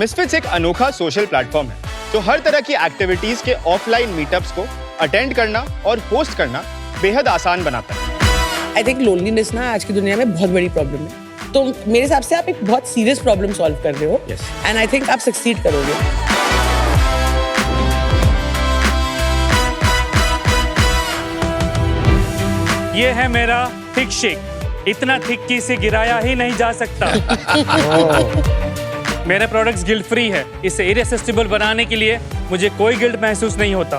Misfits एक अनोखा social platform है जो हर तरह की एक्टिविटीज के ऑफलाइन मीटअप्स को अटेंड करना और होस्ट करना बेहद आसान बनाता है। आई थिंक लोनलीनेस ना आज की दुनिया में बहुत बड़ी प्रॉब्लम है, तो मेरे हिसाब से आप एक बहुत सीरियस प्रॉब्लम सॉल्व कर रहे हो एंड आई थिंक आप सक्सीड करोगे। ये है मेरा थिक शेक, इतना थिक कि इसे गिराया ही नहीं जा सकता। मेरे प्रोडक्ट्स गिल्ट फ्री है, इसे इरेसिस्टिबल बनाने के लिए मुझे कोई गिल्ट महसूस नहीं होता।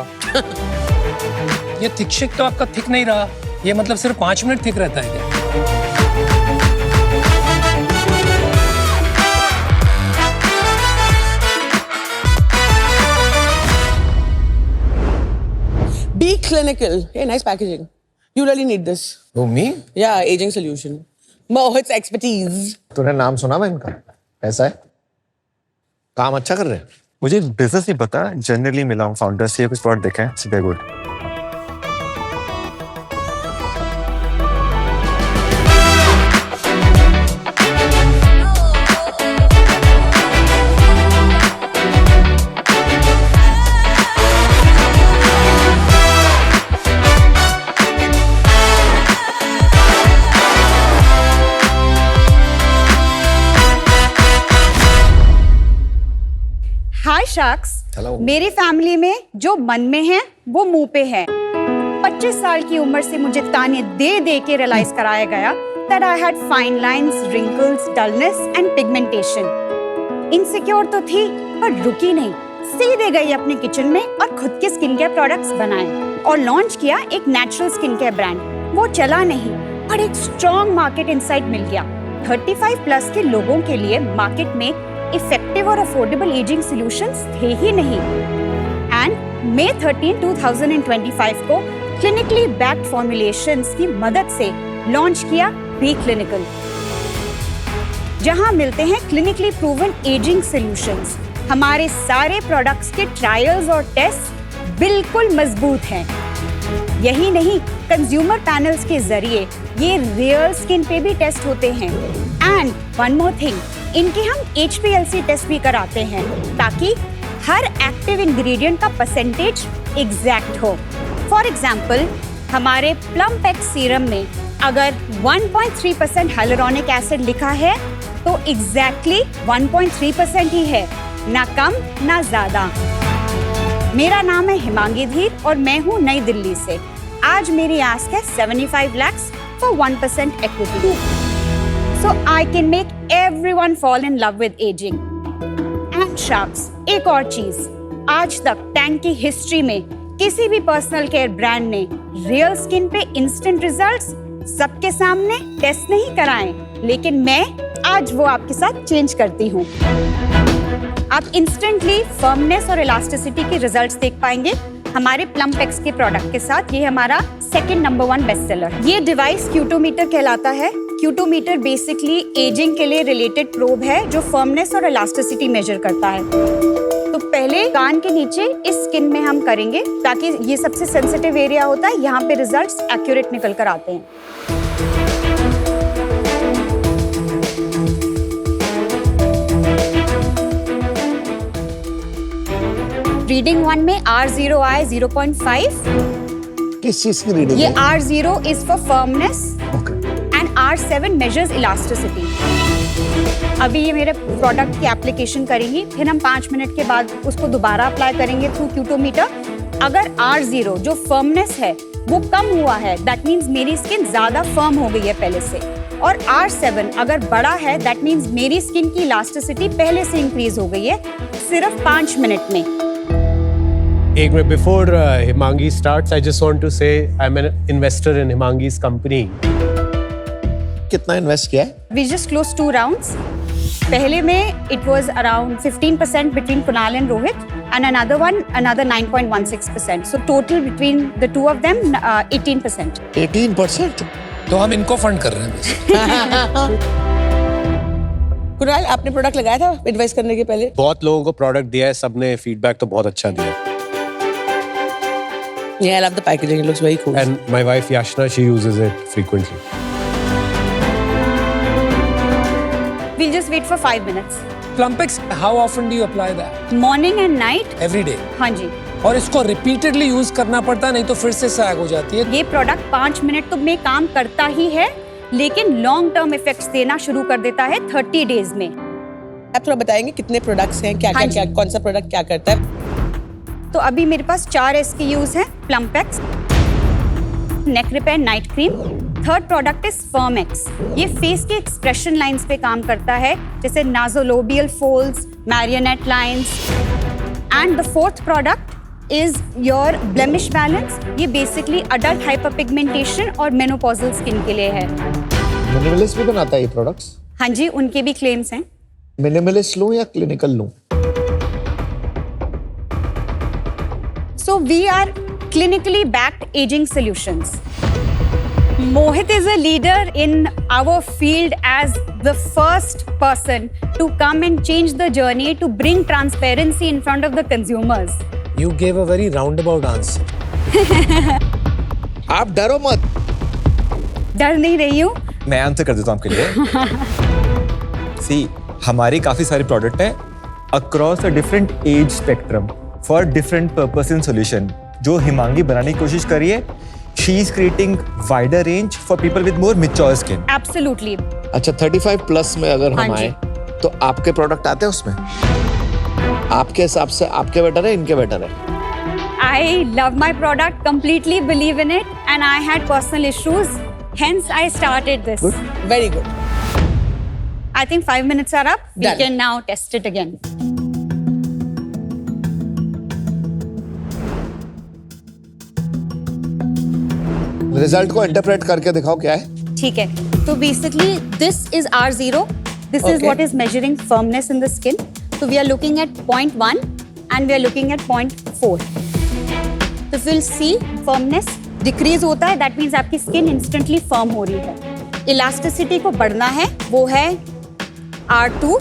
ये थिक शेक तो आपका थिक नहीं रहा, ये मतलब सिर्फ 5 मिनट थिक रहता है क्या? Be clinical. Hey, nice packaging. You really need this. Oh, me? Yeah, aging solution. Mohit's expertise. तूने नाम सुना मैं इनका? ऐसा है? काम अच्छा कर रहे हैं? मुझे बिजनेस नहीं पता, जनरली मिला हूँ फाउंडर से, कुछ प्रोडक्ट देखे हैं, सीधे गुड। हाय शार्क्स, Hello. मेरी फैमिली में जो मन में है वो मुंह पे है। 25 साल की उम्र से मुझे ताने दे दे के रियलाइज कराया गया that I had fine lines, wrinkles, dullness and pigmentation. Insecure तो थी पर रुकी नहीं, सीधे गई अपने किचन में और खुद के स्किन केयर प्रोडक्ट्स बनाए और लॉन्च किया एक नेचुरल स्किन केयर ब्रांड। वो चला नहीं पर एक स्ट्रॉन्ग मार्केट इंसाइट मिल गया। 35 प्लस के लोगों के लिए मार्केट में इफेक्टिव और अफोर्डेबल एजिंग सॉल्यूशंस थे ही नहीं। एंड मई 13, 2025 को क्लिनिकली बैक्ड फॉर्मुलेशंस की मदद से लॉन्च किया बी क्लिनिकल, जहां मिलते हैं क्लिनिकली प्रूवन एजिंग सॉल्यूशंस। हमारे सारे प्रोडक्ट्स के ट्रायल्स और टेस्ट बिल्कुल मजबूत हैं। यही नहीं, कंज्यूमर पैनल्स के जरिए ये रियल स्किन पे भी टेस्ट होते हैं। एंड वन मोर थिंग, इनके हम HPLC टेस्ट भी कराते हैं ताकि हर एक्टिव इंग्रेडिएंट का परसेंटेज एग्जैक्ट हो। फॉर एग्जाम्पल, हमारे प्लम पैक सीरम में अगर 1.3% हाइलुरोनिक एसिड लिखा है तो एग्जैक्टली 1.3% ही है, ना कम ना ज्यादा। मेरा नाम है हिमांगी धीर और मैं हूँ नई दिल्ली से। आज मेरी आस्क है 75 lakhs for 1% equity. So I can make everyone fall in love with aging. And sharks, एक और चीज, आज तक टैंक की हिस्ट्री में किसी भी पर्सनल केयर ब्रांड ने रियल स्किन पे इंस्टेंट रिजल्ट्स सबके सामने टेस्ट नहीं कराए, लेकिन मैं आज वो आपके साथ चेंज करती हूँ। आप इंस्टेंटली फर्मनेस और इलास्टिसिटी के रिजल्ट्स देख पाएंगे हमारे प्लम पैक्स के प्रोडक्ट के साथ। ये हमारा सेकंड नंबर 1 बेस्ट सेलर। ये डिवाइस क्यूटोमीटर कहलाता है। क्यूटोमीटर बेसिकली एजिंग के लिए रिलेटेड प्रोब है जो फर्मनेस और इलास्टिसिटी मेजर करता है। तो पहले कान के नीचे इस स्किन में हम करेंगे ताकि ये सबसे सेंसिटिव एरिया होता है, यहाँ पे रिजल्ट्स एक्यूरेट निकल कर आते हैं। रीडिंग 1 में R0 आए 0.5। किस चीज की रीडिंग? ये R0 is for firmness Okay. and R7 measures elasticity. अभी ये मेरे प्रोडक्ट की एप्लीकेशन करेंगी, फिर हम 5 मिनट के बाद उसको दोबारा अप्लाई करेंगे थ्रू क्यूटोमीटर। अगर R0 जो फर्मनेस है वो कम हुआ है, दैट मीन्स मेरी स्किन ज्यादा फर्म हो गई है पहले से, और R7 अगर बड़ा है दैट मीन्स मेरी स्किन की इलास्टिसिटी पहले से इंक्रीज हो गई है सिर्फ 5 मिनट में। एक minute before Himangi starts, I just want to say I am an investor in Himangi's company. कितना इन्वेस्ट किया है? We just closed 2 rounds. पहले में it was around 15% between Kunal and Rohit, and another 9.16%. So total between the two of them 18%. 18%? तो हम इनको fund कर रहे हैं। कुणाल, आपने प्रोडक्ट लगाया था एडवाइस करने के पहले? बहुत लोगों को प्रोडक्ट दिया है, सबने फीडबैक तो बहुत अच्छा दिया है। Yeah, I love the packaging. It looks very cool. And my wife Yashna, she uses it frequently. We'll just wait for 5 minutes. Plumpex, how often do you apply that? Morning and night. Every day. हाँ जी। और इसको repeatedly use करना पड़ता है, नहीं तो फिर से सैग हो जाती है। ये प्रोडक्ट 5 मिनट तो में काम करता ही है, लेकिन लॉन्ग टर्म इफेक्ट्स देना शुरू कर देता है 30 डेज में। आप थोड़ा बताएंगे कितने प्रोडक्ट्स हैं, क्या हाँ क्या जी। कौन सा प्रोडक्ट क्या करता है? तो अभी मेरे पास 4 SKUs हैं। Plumpex, neck repair night cream. Third product is Firmex. ये फेस के एक्सप्रेशन लाइंस पे काम करता है, जैसे nasolabial folds, marionette lines. And the fourth product is your blemish balance. ये बेसिकली अडल्ट हाइपरपिगमेंटेशन और मेनोपॉजल स्किन के लिए है। मिनिमलिस्ट भी बनाता है ये प्रोडक्ट्स? हाँ जी, उनके भी क्लेम्स हैं। मिनिमलिस्ट लूं या क्लिनिकल लूं? So we are clinically backed aging solutions. Mohit is a leader in our field as the first person to come and change the journey to bring transparency in front of the consumers. You gave a very roundabout answer. आप डरो मत। डर नहीं रही हूँ। मैं answer कर देता हूँ आपके लिए। सी, हमारी काफी सारे प्रोडक्ट हैं across a different age spectrum for different purpose in solution. जो हिमांगी बनाने की कोशिश करी है, she is creating wider range for people with more mature skin. Absolutely. अच्छा 35 प्लस में अगर हाँ हम जी। आए तो आपके प्रोडक्ट आते हैं उसमें? आपके हिसाब से आपके बेटर है, इनके बेटर है? I love my product, completely believe in it, and I had personal issues. Hence, I started this. Very good. I think 5 minutes are up. We Done. can now test it again. Result को interpret करके दिखाओ क्या है। ठीक है, तो basically this is R0. This is Okay. what is measuring firmness in the skin. So we are looking at 0.1 and we are looking at 0.4. So if we'll see firmness decrease होता है, that means आपकी skin instantly firm हो रही है। Elasticity को बढ़ना है, वो है R2,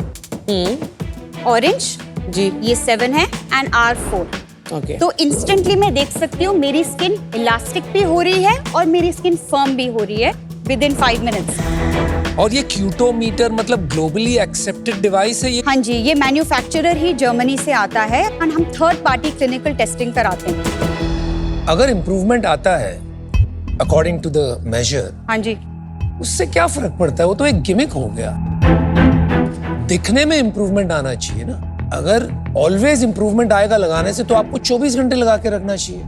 orange, जी। ये 7 है, and R4. ओके। तो इंस्टेंटली मैं देख सकती हूँ मेरी स्किन इलास्टिक भी हो रही है और मेरी स्किन फर्म भी हो रही है विद इन 5 मिनट्स। और ये क्यूटोमीटर मतलब ग्लोबली एक्सेप्टेड डिवाइस है ये? हाँ जी, ये मैन्युफैक्चरर ही जर्मनी से आता है और हम थर्ड पार्टी क्लिनिकल टेस्टिंग कराते हैं। अगर इम्प्रूवमेंट आता है अकॉर्डिंग टू द मेजर, हाँ जी, उससे क्या फर्क पड़ता है? वो तो एक गिमिक हो गया। दिखने में इम्प्रूवमेंट आना चाहिए ना। अगर ऑलवेज इम्प्रूवमेंट आएगा लगाने से, तो आपको 24 घंटे लगा के रखना चाहिए।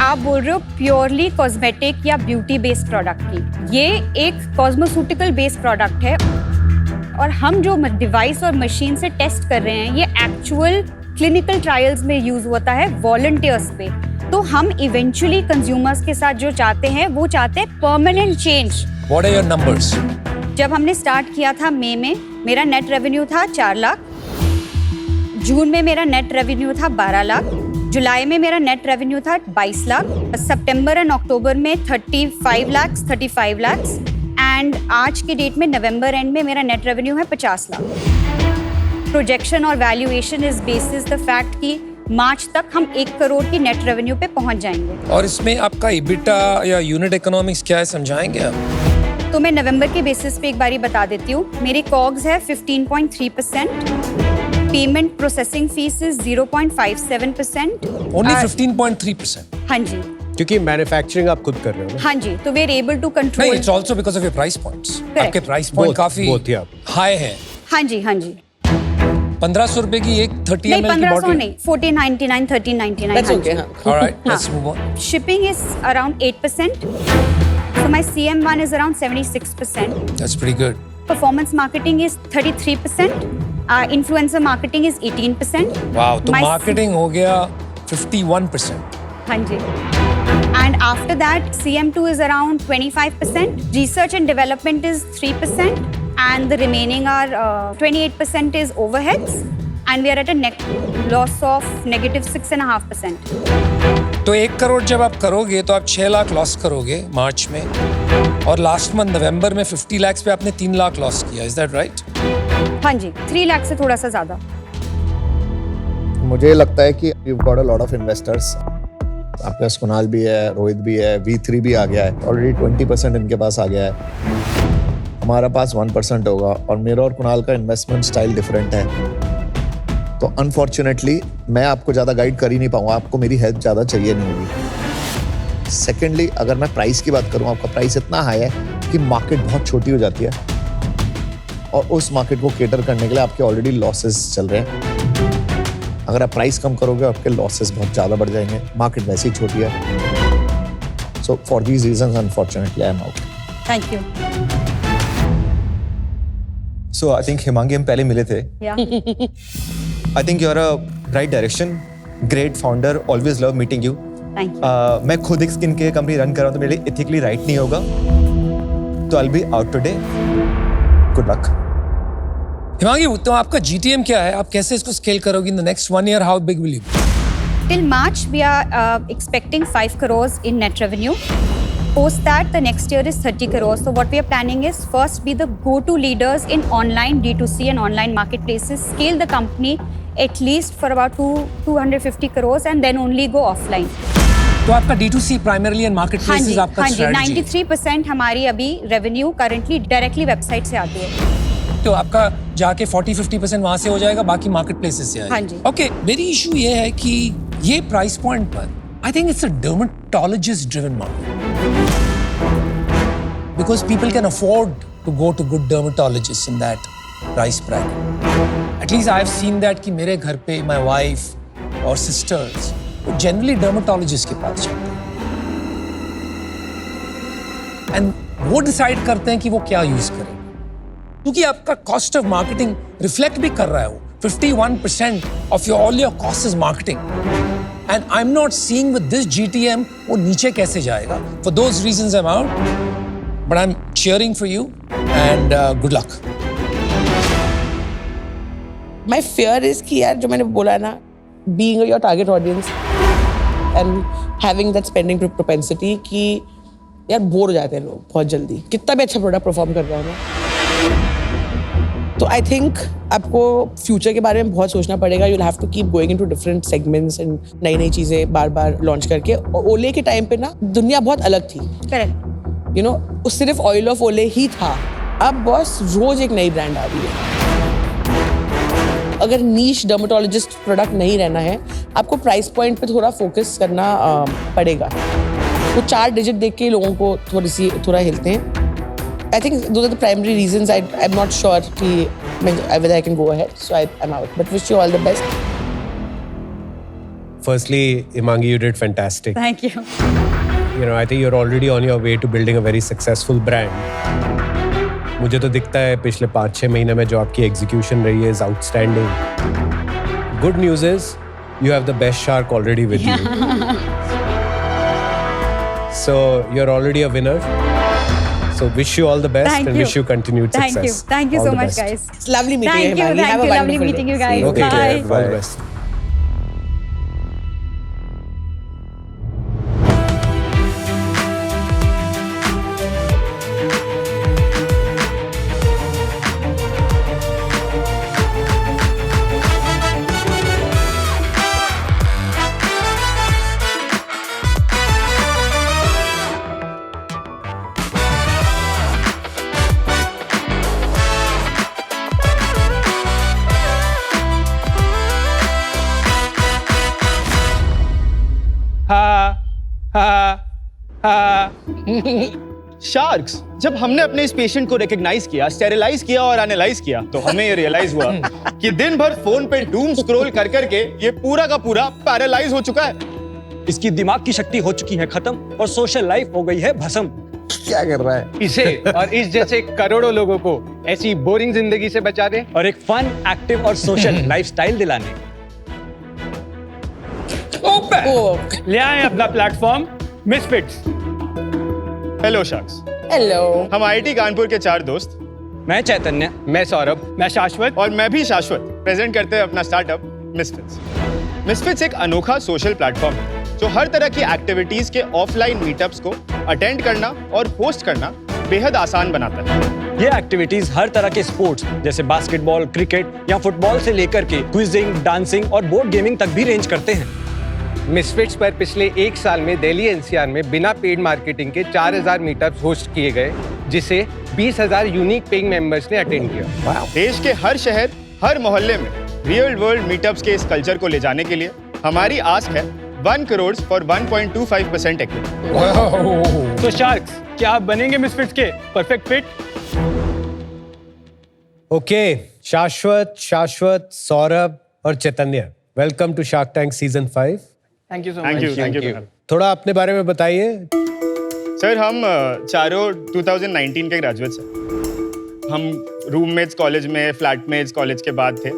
आप बोल रहे हो प्योरली कॉस्मेटिक या ब्यूटी बेस्ड प्रोडक्ट की। ये एक कॉस्मोस्यूटिकल बेस्ड प्रोडक्ट है और हम जो डिवाइस और मशीन से टेस्ट कर रहे हैं, ये एक्चुअल क्लिनिकल ट्रायल्स में यूज होता है वॉलंटियर्स पे। तो हम इवेंचुअली कंज्यूमर्स के साथ जो चाहते हैं, वो चाहते हैं permanent change. What are your numbers? जब हमने स्टार्ट किया था मई में, मेरा नेट रेवेन्यू था 4 लाख। जून में मेरा नेट रेवेन्यू था 12 लाख। जुलाई में मेरा नेट रेवेन्यू था 22 लाख। सितंबर एंड अक्टूबर में 35 लाख एंड आज की डेट में नवंबर एंड में मेरा नेट रेवेन्यू है 50 लाख। प्रोजेक्शन और valuation is basis the fact कि मार्च तक हम 1 करोड़ की नेट रेवेन्यू पे पहुंच जाएंगे। और इसमें आपका इबिटा या यूनिट इकोनॉमिक्स क्या है, समझाएंगे आप? तो मैं नवंबर के बेसिस पे एक बारी बता देती हूँ। मेरी कॉग्स है 15.3%। Payment processing fees is 0.57%। Only 15.3%? हाँ जी, क्योंकि मैन्युफैक्चरिंग आप खुद कर रहे हो ना? हाँ जी, तो वी आर एबल टू नहीं, control. It's also because of your price points. आपके प्राइस पॉइंट Both- काफी both ही आप। हाई है। हाँ जी, हाँ जी। 1500 रुपए की एक 30 नहीं, ml की 1500 बॉटल? नहीं, 1499, 1399। That's okay. हाँ। Alright, let's move on. Shipping is around 8%. So my CM1 is around 76%. That's pretty good. Performance marketing is 33%. Influencer marketing is 18%. Wow, तो My- मार्केटिंग हो गया 51%. हाँ जी। And after that, CM2 is around 25%. Research and development is 3%. And the remaining are 28% is overheads. And we are at a net loss of negative 6.5%. तो 1 करोड़ जब आप करोगे तो आप 6 लाख लॉस करोगे मार्च में, और लास्ट मंथ नवंबर में 50 लाख पे आपने 3 लाख लॉस किया। Is that right? हाँ जी, 3 लाख से थोड़ा सा ज्यादा। मुझे लगता है कि you've got a lot of investors. आपके पास कुणाल भी है, रोहित भी है, V3 भी आ गया है, ऑलरेडी 20% इनके पास आ गया है। हमारा पास 1% होगा और मेरा और कुणाल का इन्वेस्टमेंट स्टाइल डिफरेंट है, तो अनफॉर्चुनेटली मैं आपको ज़्यादा गाइड कर ही नहीं पाऊंगा, आपको मेरी हेल्प ज़्यादा चाहिए नहीं होगी। सेकेंडली, अगर मैं प्राइस की बात करूँ, आपका प्राइस इतना हाई है कि मार्केट बहुत छोटी हो जाती है और उस मार्केट को केटर करने के लिए आपके ऑलरेडी लॉसेस चल रहे हैं। अगर आप प्राइस कम करोगे आपके लॉसेस बहुत ज़्यादा बढ़ जाएंगे, मार्केट वैसे ही छोटी है। So for these reasons unfortunately I am out. Thank you. So I think Himangi हम पहले मिले थे. Yeah. I think you're a right direction. Great founder. Always love meeting you. Thank you. मैं खुद एक स्किन केयर कंपनी रन कर रहा हूँ तो मेरे लिए ethically right नहीं होगा. तो I'll be out today. Good luck. Himangi, तो आपका GTM क्या है? आप कैसे इसको स्केल करोगे in the next 1 year? How big will you be? Till March, we are expecting 5 crores in net revenue. Post that, the next year is 30 crores. So what we are planning is first be the go-to leaders in online D2C and online marketplaces, scale the company at least for about 250 crores and then only go offline. तो आपका D2C primarily and marketplaces आपका strategy 93% हमारी अभी revenue currently directly website से आती है. तो आपका जाके 40-50% वहां से हो जाएगा, बाकी मार्केटप्लेसेस से आएगा. हाँ जी. ओके, मेरी इशू ये है कि ये प्राइस पॉइंट पर I think it's a dermatologist driven market, because people can afford to go to good dermatologist in that price bracket. At least I have seen that कि मेरे घर पे माय वाइफ और सिस्टर्स वो जनरली डर्मेटोलॉजिस्ट के पास जाते हैं एंड वो डिसाइड करते हैं कि वो क्या यूज करें, क्योंकि आपका कॉस्ट ऑफ मार्केटिंग रिफ्लेक्ट भी कर रहा है. वो 51% of your all your cost is marketing and I am not seeing with this GTM वो नीचे कैसे जाएगा. For those reasons I am out, but I am cheering for you and good luck. My fear is कि यार जो मैंने बोला ना, being your target audience and having that spending propensity कि यार बोर हो जाते हैं लोग बहुत जल्दी, कितना भी अच्छा प्रोडक्ट परफॉर्म कर रहा हूँ ना. तो आई थिंक आपको फ्यूचर के बारे में बहुत सोचना पड़ेगा. You will have to keep going into different segments and नई नई चीज़ें बार बार लॉन्च करके. और ओले के टाइम पे ना दुनिया बहुत अलग थी. Correct. यू नो, सिर्फ ऑयल ऑफ ओले ही था. अब बॉस रोज एक नई ब्रांड आ रही है. अगर नीश डर्मेटोलॉजिस्ट प्रोडक्ट नहीं रहना है, आपको प्राइस पॉइंट पे थोड़ा फोकस करना पड़ेगा. तो 4 डिजिट देख के लोगों को थोड़ा हिलते हैं. I think those are the primary reasons. I'm not sure whether I can go ahead, so I'm out. But wish you all the best. Firstly, Himangi, you did fantastic. Thank you. You know, I think you're already on your way to building a very successful brand. मुझे तो दिखता है पिछले 5-6 महीने में जो आपकी execution रही है is outstanding. Good news is you have the best shark already with you. So you're already a winner. So wish you all the best and wish you continued success. Thank you All so the much, best. guys. It's lovely meeting you. Thank you. Himangi. Have a Lovely wonderful meeting day. you guys. Okay, Bye. all the best. Sharks, जब हमने अपने इस patient को recognise किया, sterilise किया और analyse किया, तो हमें ये रियलाइज हुआ कि दिन भर फोन पे डूम स्क्रॉल कर करके ये पूरा का पूरा पैरालाइज हो चुका है. इसकी दिमाग की शक्ति हो चुकी है खत्म और सोशल लाइफ हो गई है भस्म. क्या कर रहा है? इसे और इस जैसे करोड़ों लोगों को ऐसी बोरिंग जिंदगी से बचा दें और एक फन, एक्टिव और सोशल लाइफस्टाइल दिलाने. ले आए अपना platform misfits. Hello sharks. Hello. हम IIT कानपुर के 4 दोस्त, मैं चैतन्य, मैं सौरभ, मैं शाश्वत. और मैं भी शाश्वत, प्रेजेंट करते हैं अपना स्टार्टअप मिसफिट्स. मिसफिट्स एक अनोखा सोशल प्लेटफॉर्म है जो हर तरह की एक्टिविटीज के ऑफलाइन मीटअप्स को अटेंड करना और होस्ट करना बेहद आसान बनाता है. ये एक्टिविटीज हर तरह के स्पोर्ट्स जैसे बास्केटबॉल, क्रिकेट या फुटबॉल से लेकर के क्विजिंग, डांसिंग और बोर्ड गेमिंग तक भी रेंज करते हैं. मिसफिट्स पर पिछले 1 साल में दिल्ली NCR में बिना पेड मार्केटिंग के 4000 मीटअप्स होस्ट किए गए, जिसे 20,000 यूनिक पेइंग मेंबर्स ने अटेंड किया। देश के हर शहर, हर मोहल्ले में रियल वर्ल्ड मीटअप्स के इस कल्चर को ले जाने के लिए हमारी आस्क है 1 करोड़ फॉर 1.25% इक्विटी। तो शार्क्स, क्या आप बनेंगे मिसफिट्स के perfect fit? Okay, Shashwat, Saurabh और Chaitanya, welcome to Shark Tank season 5। Thank you so thank you, thank you. थोड़ा अपने बारे में बताइए। सर, हम चारों 2019 के ग्रेजुएट्स हैं। हम रूममेट्स कॉलेज में, फ्लैटमेट्स कॉलेज के बाद थे।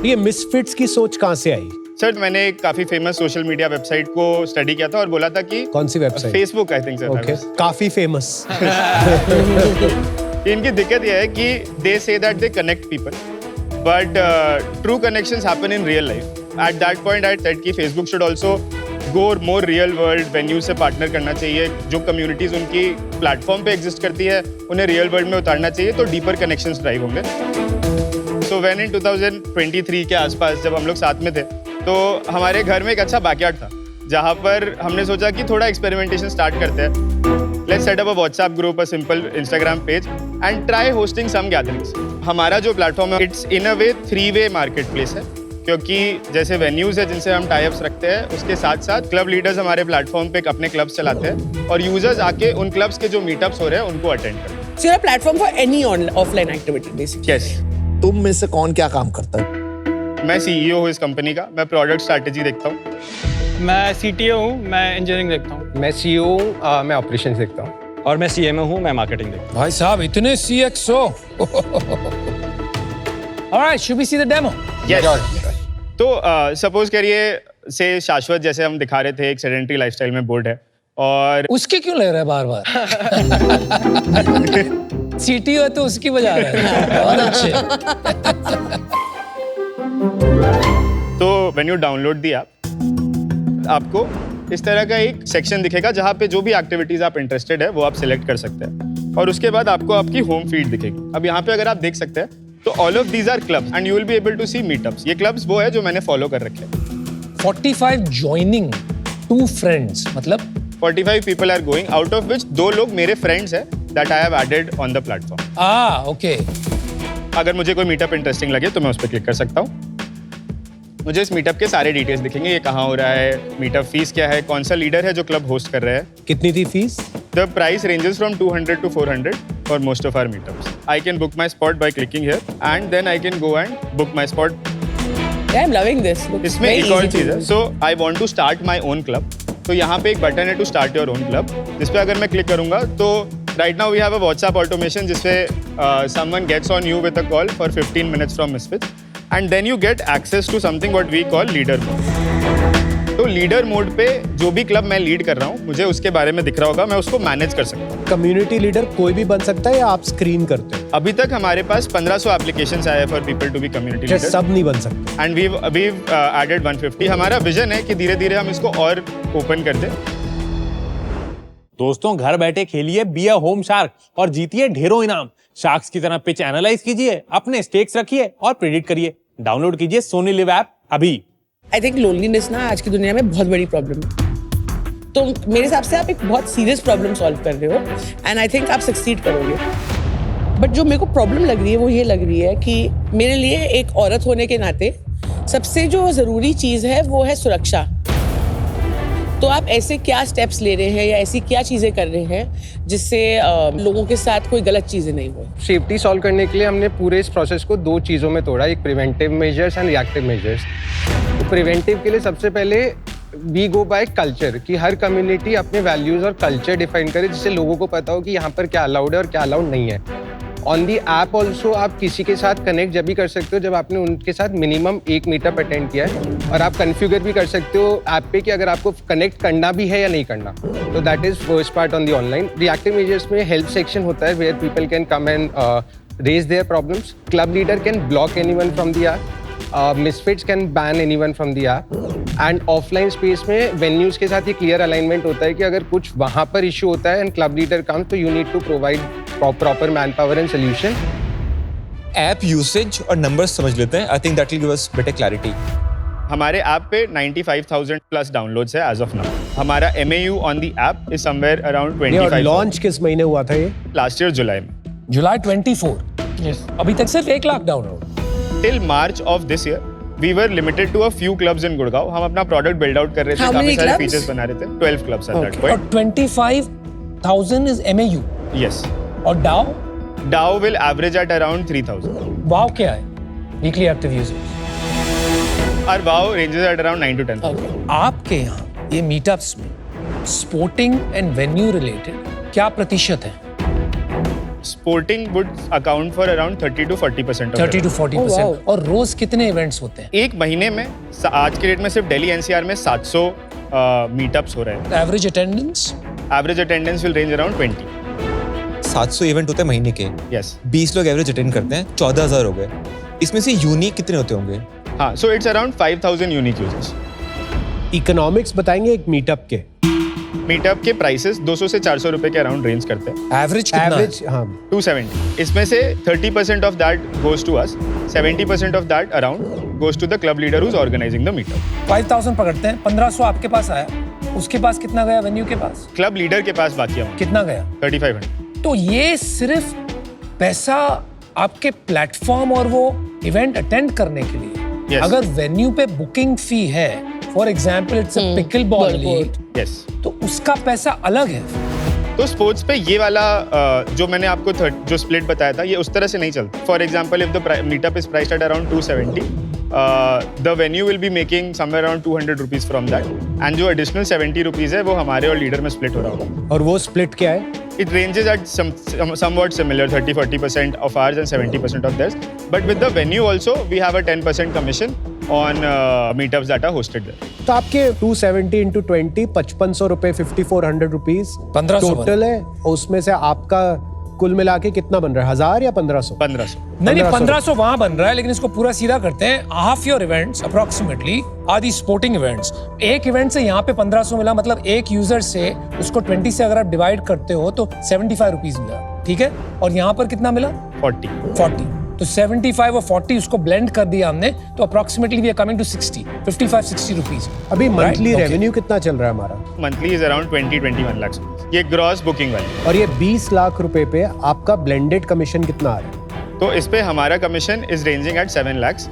ये मिसफिट्स की सोच कहाँ से आई? सर, मैंने एक काफी फेमस सोशल मीडिया वेबसाइट को स्टडी किया था और बोला था कि कौन सी website? Facebook, I think sir. Okay, काफी फेमस। इनकी दिक्कत यह है कि they say that they connect people, but true connections happen in real life. At that point I said कि Facebook should also go more real world venue से partner करना चाहिए। जो कम्युनिटीज उनकी प्लेटफॉर्म पे एग्जिस्ट करती है उन्हें रियल वर्ल्ड में उतारना चाहिए, तो डीपर कनेक्शंस ड्राइव होंगे। सो व्हेन इन 2023 के आसपास जब हम लोग साथ में थे, तो हमारे घर में एक अच्छा बैकयार्ड था जहाँ पर हमने सोचा कि थोड़ा एक्सपेरिमेंटेशन स्टार्ट करते हैं। Let's set up a WhatsApp group, a simple Instagram page and try hosting some gatherings. हमारा जो प्लेटफॉर्म है, इट्स इन अ वे 3-वे मार्केट प्लेस है, क्योंकि जैसे वेन्यूज है जिनसे हम टाई अप्स रखते हैं, उसके साथ साथ क्लब लीडर्स हमारे प्लेटफॉर्म पे अपने क्लब्स चलाते हैं और यूजर्स आके उन क्लब्स के जो मीटअप्स हो रहे हैं उनको अटेंड करते हैं। So you're a platform for any offline activity, basically. Yes. तुम में से कौन क्या काम करता है? मैं सीईओ हूँ इस कंपनी का। मैं प्रोडक्ट स्ट्रैटेजी देखता हूँ। मैं सीटीओ हूँ, मैं इंजीनियरिंग देखता हूँ। मैं सीईओ हूँ, मैं ऑपरेशंस देखता हूँ। और मैं सीएमओ हूँ, मैं मार्केटिंग देखता भाई साहब इतने CXO। Alright, should we see the demo? Yes. तो सपोज करिए से शाश्वत, जैसे हम दिखा रहे थे, एक सेडेंटरी लाइफस्टाइल में बोर्ड है और उसके क्यों ले रहा है बार-बार? CTO है तो उसकी बजा रहा है। बहुत अच्छे। तो when you download the app, आपको इस तरह का एक सेक्शन दिखेगा जहाँ पे जो भी एक्टिविटीज आप इंटरेस्टेड है वो आप सिलेक्ट कर सकते हैं और उसके बाद आपको आपकी होम फीड दिखेगी। अब यहाँ पे अगर आप देख सकते हैं तो all of these are clubs and you will be able to see meetups. ये क्लब्स वो है जो मैंने फॉलो कर रखे हैं। 45 joining 2 friends, मतलब 45 people are going, out of which 2 लोग मेरे फ्रेंड्स हैं that I have added on the platform। Okay. अगर मुझे कोई मीटअप इंटरेस्टिंग लगे तो मैं उस पर क्लिक कर सकता हूँ। मुझे इस मीटअप के सारे डिटेल्स दिखेंगे, ये कहाँ हो रहा है, मीटअप फीस क्या है, कौन सा लीडर है जो क्लब होस्ट कर रहा है। कितनी थी fees? The price ranges from 200 to 400 for most of our meetups. I can book my spot by clicking here and then I can go and book my spot। Yeah, I'm loving this. Looks इसमें very एक और easy to चीज़ है, use. so I want to start my own club। तो यहाँ पे एक button है to start your own club, जिस पे अगर मैं क्लिक करूँगा तो right now we have a WhatsApp automation जिसपे someone gets on you with a call for 15 minutes from Misfits and then you get access to something what we call leader mode। तो leader mode पे जो भी club मैं lead कर रहा हूँ मुझे उसके बारे में दिख रहा होगा, मैं उसको मैनेज कर सकता हूँ। कम्युनिटी लीडर कोई भी बन सकता है या आप स्क्रीन करते हो? अभी तक हमारे पास 1500 एप्लीकेशंस आए for people to be community क्या लीडर सब नहीं बन सकते? And we added 150। हमारा विजन है कि धीरे धीरे हम इसको और ओपन कर दें। दोस्तों, घर बैठे खेलिए बी अ होम शार्क और जीतिए ढेरों इनाम। शार्क्स की तरह पिच एनालाइज कीजिए, अपने स्टेक्स रखिए और प्रेडिक्ट करिए। डाउनलोड कीजिए सोनी लिव ऐप अभी। आई थिंक लोनलीनेस ना आज की दुनिया में बहुत बड़ी प्रॉब्लम है। तो मेरे हिसाब से आप एक बहुत सीरियस प्रॉब्लम सॉल्व कर रहे हो एंड आई थिंक आप सक्सीड करोगे। बट जो मेरे को प्रॉब्लम लग रही है वो ये लग रही है कि मेरे लिए एक औरत होने के नाते सबसे जो ज़रूरी चीज़ है वो है सुरक्षा। तो आप ऐसे क्या स्टेप्स ले रहे हैं या ऐसी क्या चीज़ें कर रहे हैं जिससे लोगों के साथ कोई गलत चीज़ें नहीं हो? सेफ्टी सॉल्व करने के लिए हमने पूरे इस प्रोसेस को 2 चीज़ों में तोड़ा, एक preventive measures and reactive measures. तो प्रिवेंटिव के लिए सबसे पहले वी गो बाय कल्चर, कि हर कम्युनिटी अपने वैल्यूज़ और कल्चर डिफाइन करे जिससे लोगों को पता हो कि यहाँ पर क्या अलाउड है और क्या अलाउड नहीं है। ऑन दी ऐप ऑल्सो आप किसी के साथ कनेक्ट जब भी कर सकते हो जब आपने उनके साथ मिनिमम 1 मीटअप अटेंड किया है, और आप कन्फ्यूगर भी कर सकते हो ऐप पे कि अगर आपको कनेक्ट करना भी है या नहीं करना। तो that is first part on the online. Reactive measures में हेल्प सेक्शन होता है where people can come and raise their problems. Club leader can block anyone from the app. Misfits can ban anyone from the app। And offline space में venues के साथ ये clear alignment होता है कि अगर कुछ वहाँ पर इशू होता है एंड क्लब लीडर कम, तो you need to provide proper manpower and solution. App usage और नंबर्स समझ लेते हैं। I think that will give us better clarity. हमारे ऐप पे 95,000 प्लस डाउनलोड्स है एज ऑफ नाउ. हमारा MAU on the app is somewhere around 25. Launch किस महीने हुआ था ये? लास्ट ईयर जुलाई में. जुलाई 24. अभी तक सिर्फ 1 lakh download. Till March of this year, we were limited to a few clubs in Gurgaon. हम अपना प्रोडक्ट बिल्ड आउट कर रहे थे, How काफी many सारे clubs? फीचर्स बना रहे थे. 12 clubs at that और point. 25,000 is MAU. Yes. और DAO? DAO will average at around 3,000. वाव क्या है? Weekly active users. Our WoW ranges at around 9 to 10,000. आपके यहाँ ये मीटअप्स में स्पोर्टिंग एंड वेन्यू रिलेटेड क्या प्रतिशत है? Sporting would account for around 30 to 40% of 30 to it. 40%. और रोज कितने इवेंट्स होते हैं? एक महीने में आज के डेट में सिर्फ दिल्ली NCR में 700 मीटअप्स हो रहे हैं. Average attendance? Average attendance will range around 20. 700 event होते हैं महीने के. Yes. 20 लोग एवरेज अटेंड करते हैं, 14,000 हो गए. इसमें से यूनिक कितने होते होंगे? हाँ, so it's around 5,000 unique users. Economics बताएंगे एक मीटअप के? मीटअप के प्राइसेस 200 से 400 रुपए के अराउंड रेंज करते हैं. एवरेज कितना? एवरेज हाँ 270. इसमें से 30% of that goes to us, 70% of that around goes to the club leader who is organising the meetup. 5,000 पकड़ते हैं, 1,500 आपके पास आया, उसके पास कितना गया वेन्यू के पास? क्लब लीडर के पास बाकी है कितना गया? 3,500. तो ये सिर्फ पैसा आपके प्लेटफॉर्म और वो इवेंट अटेंड करने के लिए. Yes. अगर वेन्यू पे बुकिंग फी है, for example it's a pickle ball league, yes, तो उसका पैसा अलग है. तो स्पोर्ट्स पे ये वाला जो मैंने आपको जो स्प्लिट बताया था, ये उस तरह से नहीं चलता. For example if the meetup is priced at around 270, the venue will be making somewhere around 200 rupees from that, and जो एडिशनल 70 रुपीज है वो हमारे और लीडर में स्प्लिट हो रहा होगा. और वो स्प्लिट क्या है? It ranges at somewhat similar, 30-40% of ours and 70% of theirs. But with the venue also, we have a 10% commission on meetups that are hosted there. तो आपके 270 into 20 5500 रुपए 5400 रुपीज 1500 टोटल है. और उसमें से आपका कुल मिला के कितना बन रहा है? 1000 या 1500? 1500. नहीं 1500 वहां बन रहा है, लेकिन इसको पूरा सीधा करते हैं. Half your events approximately are the sporting events. एक इवेंट से यहाँ पे 1500 मिला, मतलब एक यूजर से उसको 20 से अगर आप डिवाइड करते हो तो 75 रुपीज मिला. ठीक है. और यहाँ पर कितना मिला? 40. तो 75 और 40 उसको ब्लेंड कर दिया हमने, तो approximately we are coming to 55-60 rupees. अभी मंथली रेवेन्यू कितना चल रहा है हमारा? Monthly is around 20-21 lakhs. ये ग्रॉस बुकिंग वाली. और ये 20 लाख रुपए पे आपका ब्लेंडेड कमीशन कितना आ रहा है? तो इस पे हमारा commission is ranging at 7 lakhs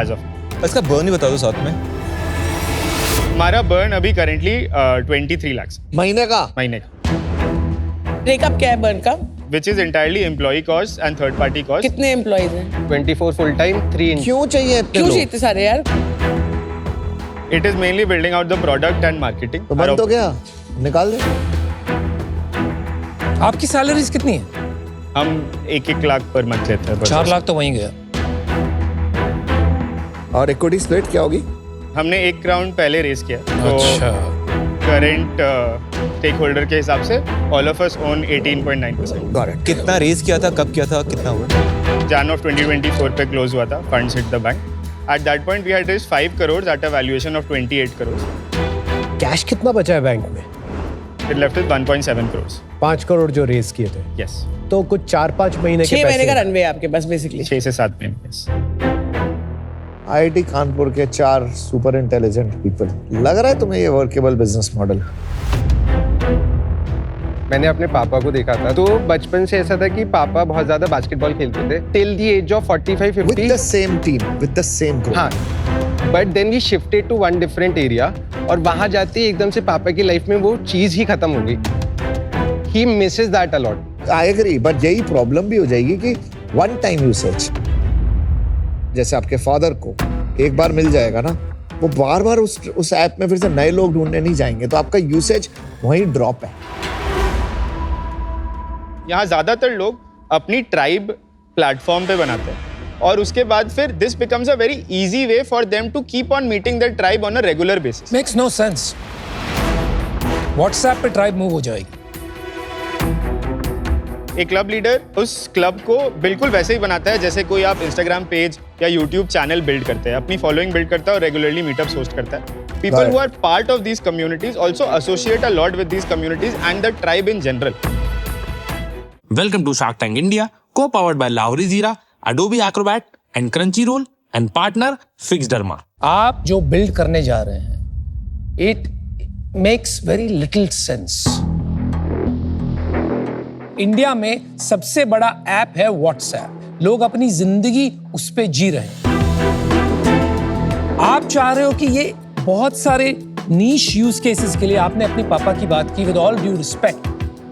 as of. इसका बर्न ही बता दो साथ में. हमारा बर्न अभी करेंटली 23 lakhs महीने का? महीने का, ब्रेकअप क्या है बर्न का? which is entirely employee cost and third party cost. कितने एम्प्लॉइज हैं? 24 full time, 3 in. क्यों चाहिए इतने क्यों लोग? चाहिए इतने सारे यार? It is mainly building out the product and marketing. तो बंद तो गया, निकाल दे. आपकी सैलरीज कितनी है? हम 1-1 लाख पर मंथ लेते हैं. 4 लाख तो वहीं गया. और इक्विटी स्प्लिट क्या होगी? हमने 1 राउंड पहले रेस किया, तो करंट स्टेक होल्डर के हिसाब से all of us own 18.9%. Got it. कितना रेस किया था, कब किया था, कितना हुआ? Jan of 2024 पे क्लोज हुआ था. Funds hit the bank. At that point we had raised 5 crores at a valuation of 28 crores. Cash कितना बचा है बैंक में? It left with 1.7 crores. 5 crore जो रेस किए थे. Yes. तो कुछ 4-5 महीने के 6 महीने का पैसे. रनवे है आपके पास बेसिकली. 6 से 7 महीने. Yes. IIT कानपुर के 4 सुपर इंटेलिजेंट पीपल. लग रहा है तुम्हें ये वर्केबल बिजनेस मॉडल? मैंने अपने पापा को देखा था, तो बचपन से ऐसा था कि पापा बहुत ज्यादा बास्केटबॉल खेलते थे till the age of 45-50. With the same team, with the same group. हाँ, but then we shifted to one different area, और वहां जाते ही एकदम से पापा की लाइफ में वो चीज ही खत्म हो गई. He misses that a lot. I agree, but यही प्रॉब्लम भी हो जाएगी कि वन टाइम यूसेज. जैसे आपके फादर को एक बार मिल जाएगा ना, वो बार बार उस ऐप में फिर से नए लोग ढूंढने नहीं जाएंगे, तो आपका यूसेज वहीं ड्रॉप है. यहाँ ज्यादातर लोग अपनी ट्राइब प्लेटफॉर्म पे बनाते हैं, और उसके बाद फिर this becomes a very easy way for them to keep on meeting the tribe on a regular basis. Makes no sense. WhatsApp पे ट्राइब मूव हो जाएगी. एक क्लब लीडर उस क्लब को बिल्कुल वैसे ही बनाता है जैसे कोई आप इंस्टाग्राम पेज या यूट्यूब चैनल बिल्ड करते हैं, अपनी फॉलोइंग बिल्ड करता है और रेगुलरली मीटअप्स होस्ट करता है. People who are part of these communities also associate a lot with these communities and the tribe in general. Welcome to Shark Tank India, co-powered by Lahori Zira, Adobe Acrobat and Crunchyroll, and partner Fixed Derma. आप जो build करने जा रहे हैं, it makes very little sense. India में सबसे बड़ा app है व्हाट्सएप, लोग अपनी जिंदगी उस पे जी रहे हैं। आप चाह रहे हो कि ये बहुत सारे नीश यूज केसेस के लिए, आपने अपनी पापा की बात की, with all due respect,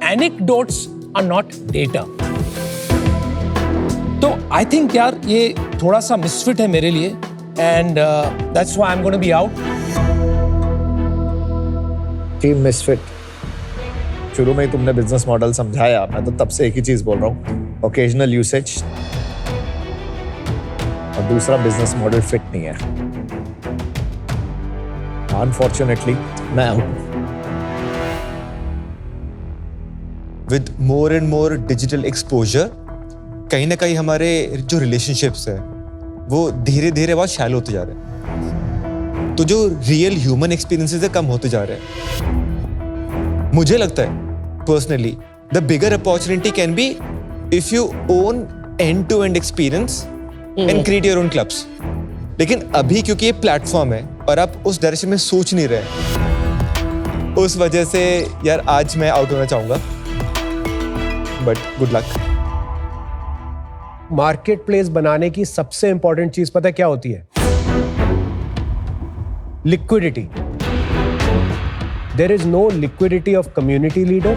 anecdotes are not data. तो आई थिंक यार ये थोड़ा सा मिसफिट है मेरे लिए, and that's why I am going to be out. Team Misfit, शुरू में ही तुमने बिजनेस मॉडल समझाया, मैं तो तब से एक ही चीज बोल रहा हूँ, ओकेजनल यूसेज, और दूसरा बिजनेस मॉडल फिट नहीं है। अनफॉर्चुनेटली मैं out. With more and more digital exposure कहीं ना कहीं हमारे जो रिलेशनशिप्स है वो धीरे धीरे बहुत शैलो होते जा रहे हैं, तो जो रियल ह्यूमन एक्सपीरियंसेस है कम होते जा रहे हैं। मुझे लगता है personally the bigger opportunity can be if you own end to end experience and create your own clubs. लेकिन अभी क्योंकि ये प्लेटफॉर्म है और आप उस डायरेक्शन में सोच नहीं रहे, उस वजह से यार आज मैं आउट होना चाहूंगा, but good luck. Market place बनाने की सबसे इंपॉर्टेंट चीज पता है क्या होती है? Liquidity. There is no liquidity of community leader,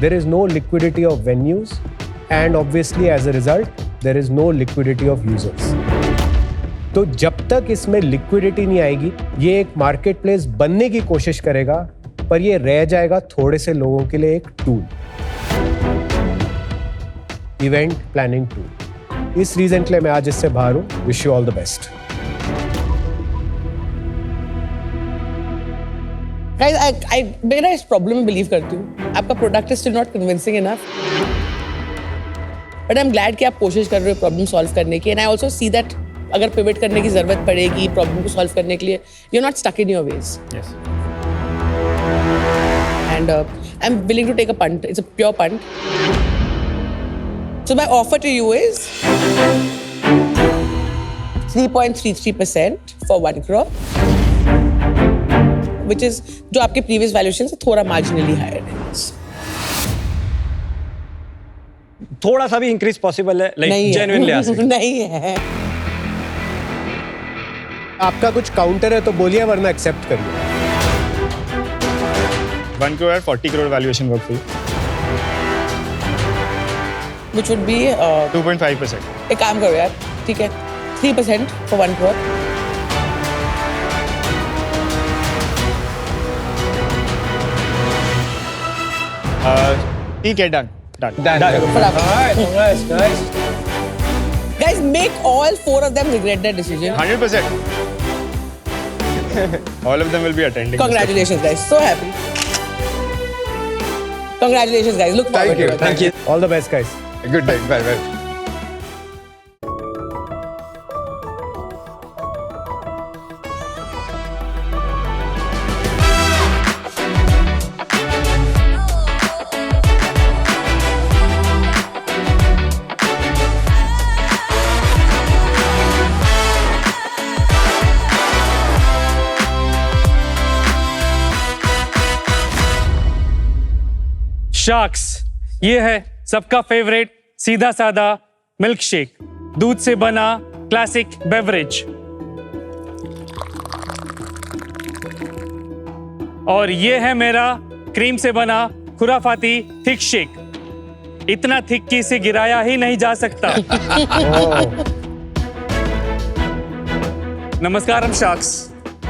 there is no liquidity of venues, and obviously as a result there is no liquidity of users. तो जब तक इसमें लिक्विडिटी नहीं आएगी, ये एक मार्केट प्लेस बनने की कोशिश करेगा, पर ये रह जाएगा थोड़े से लोगों के लिए एक टूल, इवेंट प्लानिंग टूल। इस रीजन के लिए मैं आज इससे बाहर हूं। Wish you all the best. मैं इस प्रॉब्लम में बिलीव करती हूँ, आपका product is still not convincing enough, but I am glad कि आप कोशिश कर रहे हो प्रॉब्लम सॉल्व करने की, and I also see that अगर पिवट करने की जरूरत पड़ेगी प्रॉब्लम को सॉल्व करने के लिए, you are not stuck in your ways, and I am willing to take a punt. It's a pure punt. So my offer to you is 3.33% for 1 crore, which is जो आपके previous valuation से थोड़ा marginally higher है. थोड़ा सा भी increase possible है, like genuinely ask. नहीं है। आपका कुछ काउंटर है तो बोलिए, वरना एक्सेप्ट करिए। 1 crore 40 crore valuation work for you. Which would be 2.5%. एक काम करो यार, ठीक है, 3% for 1 crore. ठीक है, done. Guys, make all 4 of them regret their decision. 100%. All of them will be attending. Congratulations, guys. So happy. Congratulations, guys. Look forward to it. Thank you. All the best, guys. Good night. Bye. Bye. Sharks, ये है सबका favourite सीधा सादा milk shake, दूध से बना classic beverage. और ये है मेरा क्रीम से बना खुराफाती थिक शेक, इतना थिक कि इसे गिराया ही नहीं जा सकता। नमस्कार शार्क्स,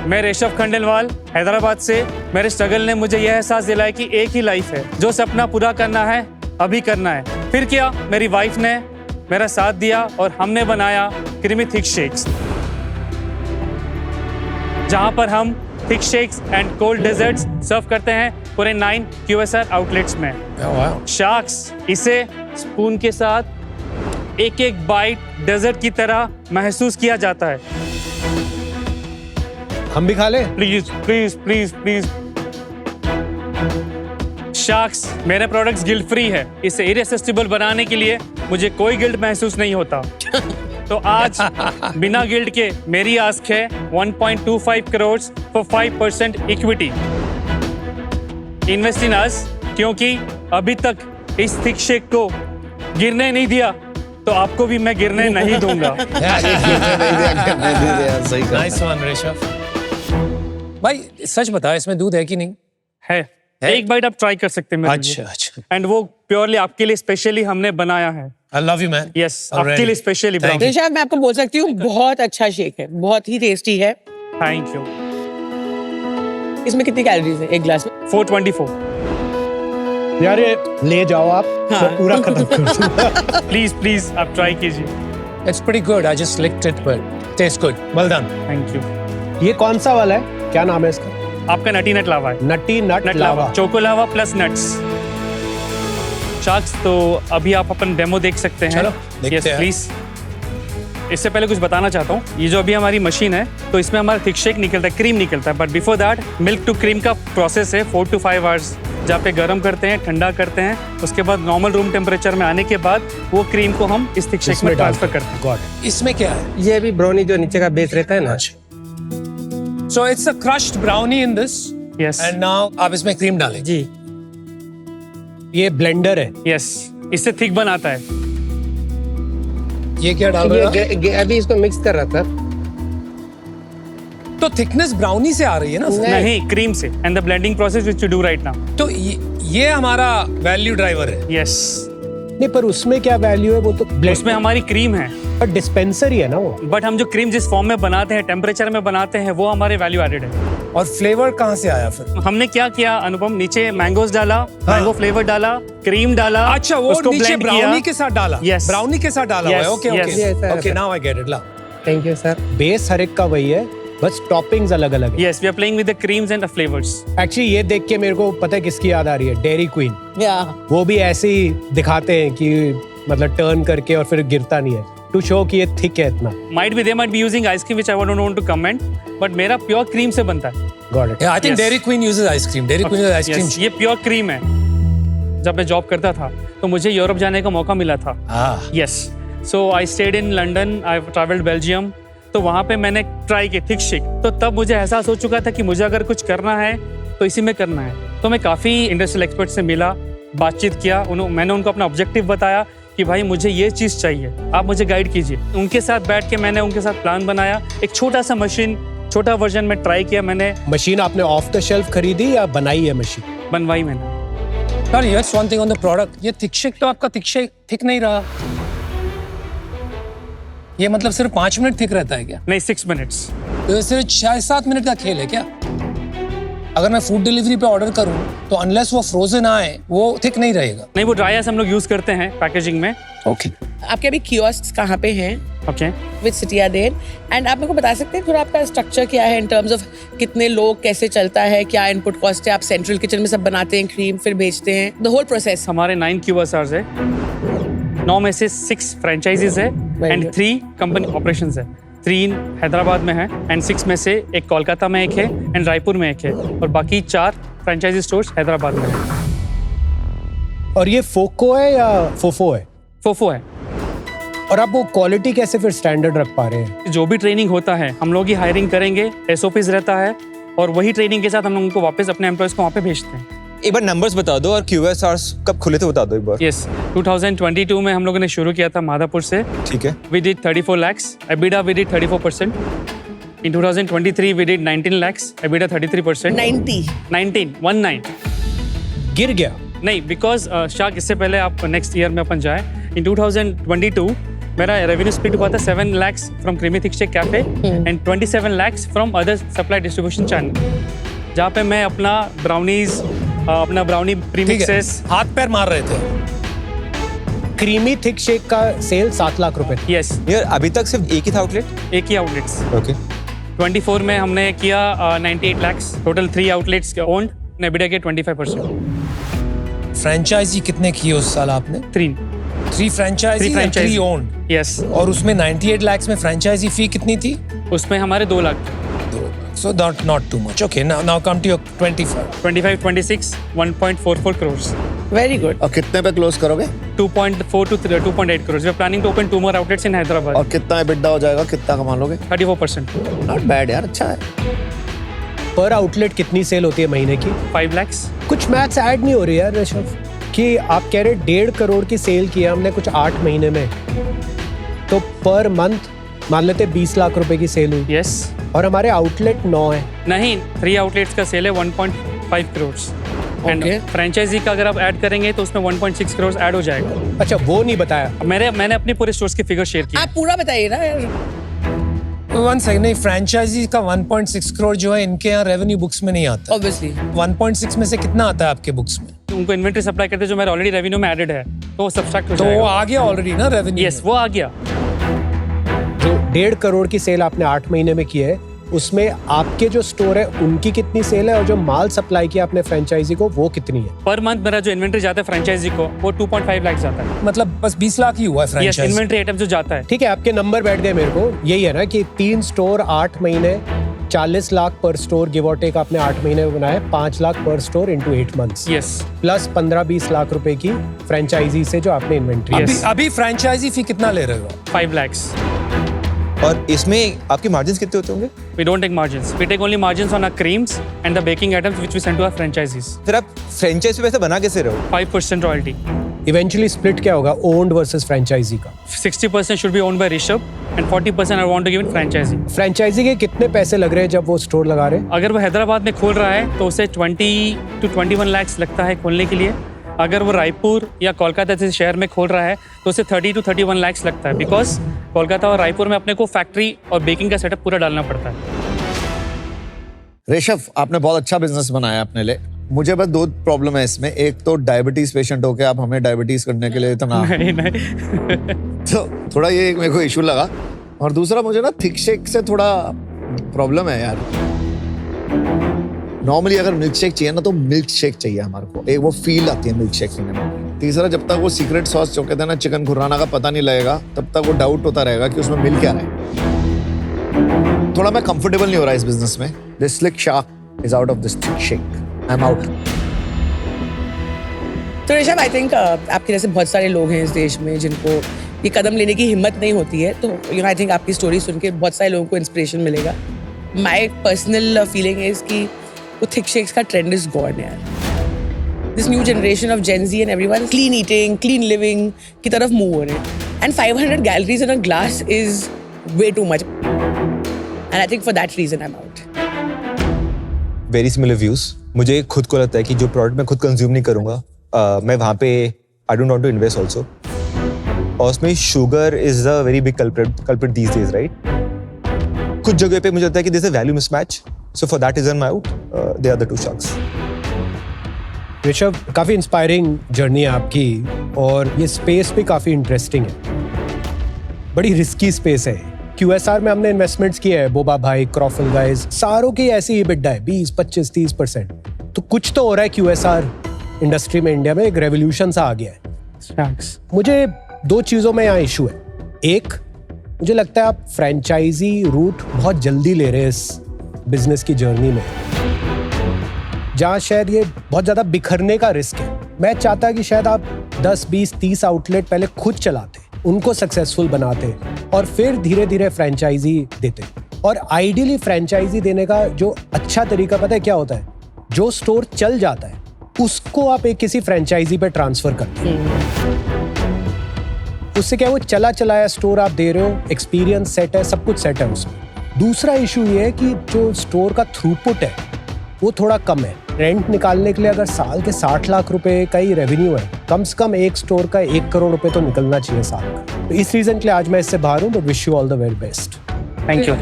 मैं ऋषभ खंडेलवाल हैदराबाद से। मेरे स्ट्रगल ने मुझे यह एहसास दिलाया कि एक ही लाइफ है, जो सपना पूरा करना है अभी करना है। फिर क्या, मेरी वाइफ ने मेरा साथ दिया और हमने बनाया क्रीमी थिक शेक्स, जहां पर हम thick shakes and cold desserts serve करते हैं पूरे 9 QSR आउटलेट्स में। शार्क्स, इसे स्पून के साथ एक एक बाइट डेजर्ट की तरह महसूस किया जाता है। हम भी खा ले? Please please please please. Sharks, मेरे प्रोडक्ट्स गिल्ट फ्री है। इसे इरेसिस्टिबल बनाने के लिए मुझे कोई गिल्ट महसूस नहीं होता। तो आज बिना गिल्ड के मेरी आस्क है 1.25 crore for 5% equity. Invest in us, क्योंकि अभी तक इस थिक शेक को गिरने नहीं दिया तो आपको भी मैं गिरने नहीं दूंगा। Nice one Rishabh. भाई सच बता, इसमें दूध है कि नहीं? है। एक बाइट आप ट्राई कर सकते हैं मेरे अच्छा अच्छा। एंड वो प्योरली आपके लिए स्पेशली हमने बनाया है। I love you man. Yes आपके लिए स्पेशली। Thank you. ऋषभ, मैं आपको बोल सकती हूँ बहुत अच्छा शेक है, बहुत ही टेस्टी है। Thank you. इसमें कितनी कैलोरीज है एक ग्लास में? 424। यार ये ले जाओ आप, हाँ। तो पूरा खत्म कर दो। प्लीज प्लीज आप ट्राई कीजिए। It's pretty good. I just licked it, but tastes good. Well done. Thank you. ये कौन सा वाला है, क्या नाम है इसका? आपका नटी नट लावा है। Nutty nut nut lava. Lava, choco lava plus nuts. Sharks, तो अभी आप अपन डेमो देख सकते हैं। चलो, देखते यस हैं। प्लीज। इससे पहले कुछ बताना चाहता हूँ, ये जो अभी हमारी मशीन है तो इसमें हमारा थिक शेक निकलता है, क्रीम निकलता है, but before that milk to cream का प्रोसेस है 4 to 5 आवर्स, जहाँ पे गर्म करते हैं, ठंडा करते हैं, उसके बाद नॉर्मल रूम टेम्परेचर में आने के बाद वो क्रीम को हम इस थिक शेक में ट्रांसफर करते हैं। गॉड। इसमें क्या है? ये अभी ब्राउनी जो नीचे का बेस रहता है ना, So it's a crushed brownie in this. Yes And now आप इसमें क्रीम डालें। जी ये ब्लेंडर है। यस, इससे थिक बनाता है। ये क्या डाल रहे हो? अभी इसको मिक्स कर रहा था। तो थिकनेस ब्राउनी से आ रही है ना? नहीं, क्रीम से। And the blending process which you do right now. तो ये हमारा वैल्यू ड्राइवर है। यस, नहीं पर उसमें क्या वैल्यू है, वो तो उसमें हमारी क्रीम है, पर डिस्पेंसर ही है ना वो। बट हम जो क्रीम जिस फॉर्म में बनाते हैं, टेम्परेचर में बनाते हैं, वो हमारे वैल्यू एडेड है। और फ्लेवर कहाँ से आया फिर? हमने क्या किया अनुपम, नीचे मैंगोस डाला, मैंगो फ्लेवर डाला, क्रीम डाला। अच्छा, वो उसको नीचे blend ब्राउनी किया। के साथ डाला। Yes. ब्राउनी के साथ डाला हुआ है। Yes, okay yes. Yes, okay sir. Okay, now I get it. ला। Thank you sir. बेस हर एक का वही है, बस टॉपिंग्स अलग अलग है। Yes, we are playing with the creams and the flavours. Actually ये देख के मेरे को पता है किसकी याद आ रही है, डेयरी क्वीन। या वो भी ऐसे ही दिखाते हैं कि मतलब टर्न करके और फिर गिरता नहीं है, टू शो कि ये थिक है इतना। Might be they might be using ice cream which I don't want to comment, but मेरा प्योर क्रीम से बनता है। Got it. I think Yes. Dairy Queen uses ice cream. Dairy Queen is ice cream. Yes, ये pure cream है। जब मैं job करता था तो मुझे यूरोप जाने का मौका मिला था। Yes, so I stayed in London, I travelled Belgium, तो वहाँ पे मैंने ट्राई की थिक शेक। तो तब मुझे एहसास हो चुका था कि मुझे अगर कुछ करना है तो इसी में करना है। तो मैं काफ़ी इंडस्ट्रियल एक्सपर्ट से मिला, बातचीत किया, मैंने उनको अपना ऑब्जेक्टिव बताया कि भाई मुझे ये चीज़ चाहिए, आप मुझे गाइड कीजिए। उनके साथ बैठ के मैंने उनके साथ प्लान बनाया। एक छोटा सा मशीन, छोटा वर्जन में ट्राई किया मैंने। मशीन आपने ऑफ द शेल्फ खरीदी या बनाई है मशीन? बनवाई मैंने। Sir here's one thing on the product. ये थिक शेक तो आपका थिक शेक थिक नहीं रहा। ये मतलब सिर्फ 5 मिनट थिक रहता है क्या? नहीं, 6 मिनट्स। तो ये सिर्फ 6-7 मिनट का खेल है क्या? अगर मैं फूड डिलीवरी पे ऑर्डर करूं तो अनलेस वो फ्रोजन आए वो थिक नहीं रहेगा। नहीं, वो ड्राई आइस हम लोग यूज करते हैं पैकेजिंग में। ओके। आपके अभी कियोस्क कहाँ पे हैं? ओके, विद सिटी अडेन, एंड आप मेरे को बता सकते हैं थोड़ा आपका स्ट्रक्चर क्या है इन टर्म्स ऑफ कितने लोग, कैसे चलता है, क्या इनपुट कॉस्ट है? आप सेंट्रल किचन में सब बनाते हैं क्रीम, फिर बेचते हैं, द होल प्रोसेस? हमारे 9 QSRs है, 9 में से 6 फ्रेंचाइजीज है एंड 3 कंपनी ऑपरेशंस है। 3 हैदराबाद में है एंड 6 में से एक कोलकाता में एक है एंड रायपुर में एक है, और बाकी 4 फ्रेंचाइजी स्टोर्स हैदराबाद में है। और ये फोको है या फोफो है? फोफो है। और आप वो क्वालिटी कैसे फिर स्टैंडर्ड रख पा रहे हैं? जो भी ट्रेनिंग होता है हम लोग ही हायरिंग करेंगे, SOPs रहता है, और वही ट्रेनिंग के साथ हम लोग उनको वापस अपने एम्प्लॉयज को वहाँ पे भेजते हैं। एक बार नंबर्स बता दो और QSRs कब खुले थे बता दो एक बार। यस, 2022 में हम लोगों ने शुरू किया था माधापुर से। ठीक है। We did 34 lakhs, EBITDA we did 34%. In 2023 we did 19 lakhs, EBITDA 33%. 19 गिर गया? नहीं, बिकॉज शार्क इससे पहले आप नेक्स्ट ईयर में अपन जाए, इन 2022 मेरा रेवेन्यू स्प्लिट हुआ था 7 lakhs from creamy thick shake cafe and 27 lakhs from other supply distribution channel, जहाँ पे मैं अपना ब्राउनीज, अपना ब्राउनी प्रीमिक्सेस हाथ पैर मार रहे थे। क्रीमी थिक शेक का सेल 7 लाख रुपए था। यस, यार अभी तक सिर्फ एक ही था आउटलेट? एक ही आउटलेट्स। ओके। 24 में हमने किया 98 lakhs, total 3 outlets owned, EBITDA के 25%। फ्रेंचाइजी कितने किए उस साल आपने? 3 फ्रेंचाइजी, 3 ओन्ड। यस, और उसमें 98 लाख में फ्रेंचाइजी फी कितनी थी? उसमें हमारे 2 lakh. So not too much. Okay, now come to your 25. 25, 26, 1.44 crores. Very good. और कितने पे क्लोज करोगे? 2.4 to 2.8 crores. We are planning to open 2 more outlets in Hyderabad. और कितना EBITDA हो जाएगा? कितना कमा लोगे? 34%. Not bad यार, अच्छा है. पर आउटलेट कितनी सेल होती है महीने की? 5 lakhs. कुछ मैथ्स ऐड नहीं हो रही यार ऋषभ कि आप कह रहे 1.5 करोड़ की सेल किया हमने कुछ 8 महीने में, तो पर मंथ मान लेते 20 लाख रुपए की सेल हुई. Yes. और हमारे आउटलेट 9 है. नहीं, 3 outlets का सेल है 1.5 crores. एंड फ्रेंचाइजी का अगर आप ऐड करेंगे तो उसमें 1.6 crores ऐड हो जाएगा. अच्छा, वो नहीं बताया. मैंने अपनी पूरे स्टोर्स की फिगर शेयर की. आप पूरा बताइए ना यार. वन सेकंड, नहीं, फ्रेंचाइजी का 1.6 करोड़ जो है इनके यहाँ रेवेन्यू बुक्स में नहीं आता. Obviously. 1.6 में से कितना आता है आपके बुक्स में? उनको इन्वेंट्री सप्लाई करते जो मेरे ऑलरेडी रेवेन्यू में एडेड है तो वो सब्सट्रैक्ट हो तो जाएगा. वो आ गया ऑलरेडी ना रेवेन्यू. यस, वो आ गया. जो 1.5 करोड़ की सेल आपने 8 महीने में की है उसमें आपके जो स्टोर है उनकी कितनी सेल है और जो माल सप्लाई किया आपने फ्रेंचाइजी को वो कितनी है? पर मंथ मेरा जो इन्वेंट्री जाता है फ्रेंचाइजी को वो 2.5 लाख जाता है. मतलब बस 20 लाख ही हुआ है यस, फ्रेंचाइजी. इन्वेंट्री आइटम जो जाता है. ठीक है, आपके नंबर बैठ गए मेरे को. यही है ना कि 3 स्टोर 8 महीने 40 लाख पर स्टोर गिव और टेक आपने 8 महीने में बनाया. 5 लाख पर store into 8 months. Yes. Plus 15-20 lakh रुपए की फ्रेंचाइजी से जो आपने इन्वेंट्री. अभी फ्रेंचाइजी फी कितना ले रहे हो? 5 lakhs. और इसमें आपके मार्जिन्स कितने होते होंगे? We don't take margins. We take only margins on our creams and the baking items which we send to our franchisees. फिर आप फ्रेंचाइज पे पैसे बना कैसे रहे हो? 5% royalty. इवेंचुअली स्प्लिट क्या होगा ओन्ड वर्सेस फ्रेंचाइजी का? 60% should be owned by Rishabh and 40% I want to give in franchisee. Franchisee के कितने पैसे लग रहे हैं जब वो स्टोर लगा रहे हैं? अगर वो हैदराबाद में खोल रहा है तो उसे 20 to 21 lakhs लगता है खोलने के लिए. अगर वो रायपुर या कोलकाता जैसे शहर में खोल रहा है तो उसे 30 to 31 lakhs लगता है बिकॉज कोलकाता और रायपुर में अपने को फैक्ट्री और बेकिंग का सेटअप पूरा डालना पड़ता है. ऋषभ, आपने बहुत अच्छा बिजनेस बनाया अपने लिए. मुझे बस 2 प्रॉब्लम है इसमें. एक तो डायबिटीज पेशेंट होके आप हमें डायबिटीज करने के लिए इतना नहीं. तो थोड़ा ये मेरे को इशू लगा. और दूसरा मुझे ना थिक शेक से थोड़ा प्रॉब्लम है यार. नॉर्मली अगर मिल्क शेक चाहिए ना तो मिल्क शेक चाहिए हमारे को. एक वो फील आती है मिल्क शेक पीने में. तीसरा, जब तक वो सीक्रेट सॉस जो कहते हैं ना चिकन खुराना का पता नहीं लगेगा तब तक वो डाउट होता रहेगा कि उसमें मिल क्या रहा है. थोड़ा मैं कंफर्टेबल नहीं हो रहा इस बिजनेस में. This slick shark is out of this thick shake. I am out. तो ऋषभ, आई थिंक आपके जैसे बहुत सारे लोग हैं इस देश में जिनको ये कदम लेने की हिम्मत नहीं होती है. तो आई थिंक आपकी स्टोरी सुन के बहुत सारे लोगों को इंस्पिरेशन मिलेगा. माई पर्सनल फीलिंग इज कि वो थिक शेक्स का ट्रेंड इज गॉन यार. This new generation of Gen Z and everyone clean eating, clean living की तरफ मूव हो रहे हैं. And 500 calories in a glass is way too much. And I think for that reason I am out. Very similar views. मुझे खुद को लगता है कि जो प्रोडक्ट मैं खुद कंज्यूम नहीं करूंगा मैं वहाँ पे I don't want to invest also. और उसमें sugar is a very big culprit these days, right? कुछ जगह पे मुझे लगता है कि this is a value mismatch. So for that reason I out. They are the 2 shocks. Rishabh, काफी इंस्पायरिंग जर्नी है आपकी और ये स्पेस भी काफी इंटरेस्टिंग है. बड़ी रिस्की स्पेस है. QSR में हमने इन्वेस्टमेंट्स किए हैं. बोबा भाई, क्रॉफल गाइज, सारों की ऐसी ही बिड्डा है 20, 25, 30%. तो कुछ तो हो रहा है QSR इंडस्ट्री में. इंडिया में एक रेवोल्यूशन सा आ गया है. मुझे 2 चीजों में यहाँ इशू है. एक, मुझे लगता है आप फ्रेंचाइजी रूट बहुत जल्दी ले रहे हैं इस बिजनेस की जर्नी में, जहाँ शायद ये बहुत ज्यादा बिखरने का रिस्क है. मैं चाहता कि शायद आप 10, 20, 30 आउटलेट पहले खुद चलाते, उनको सक्सेसफुल बनाते और फिर धीरे धीरे फ्रेंचाइजी देते. और आइडियली फ्रेंचाइजी देने का जो अच्छा तरीका पता है क्या होता है? जो स्टोर चल जाता है उसको आप एक किसी फ्रेंचाइजी पे ट्रांसफर करते हैं. उससे क्या, वो चला चलाया स्टोर आप दे रहे हो, एक्सपीरियंस सेट है, सब कुछ सेट है उसमें. दूसरा इशू ये है कि जो स्टोर का थ्रूपुट है वो थोड़ा कम है. रेंट निकालने के लिए अगर साल के 60 लाख रुपए का ही रेवेन्यू है, कम से कम एक स्टोर का 1 करोड़ रुपए तो निकलना चाहिए साल का. तो इस रीजन के लिए आज मैं इससे बाहर हूँ. But wish you all the very best. Thank you.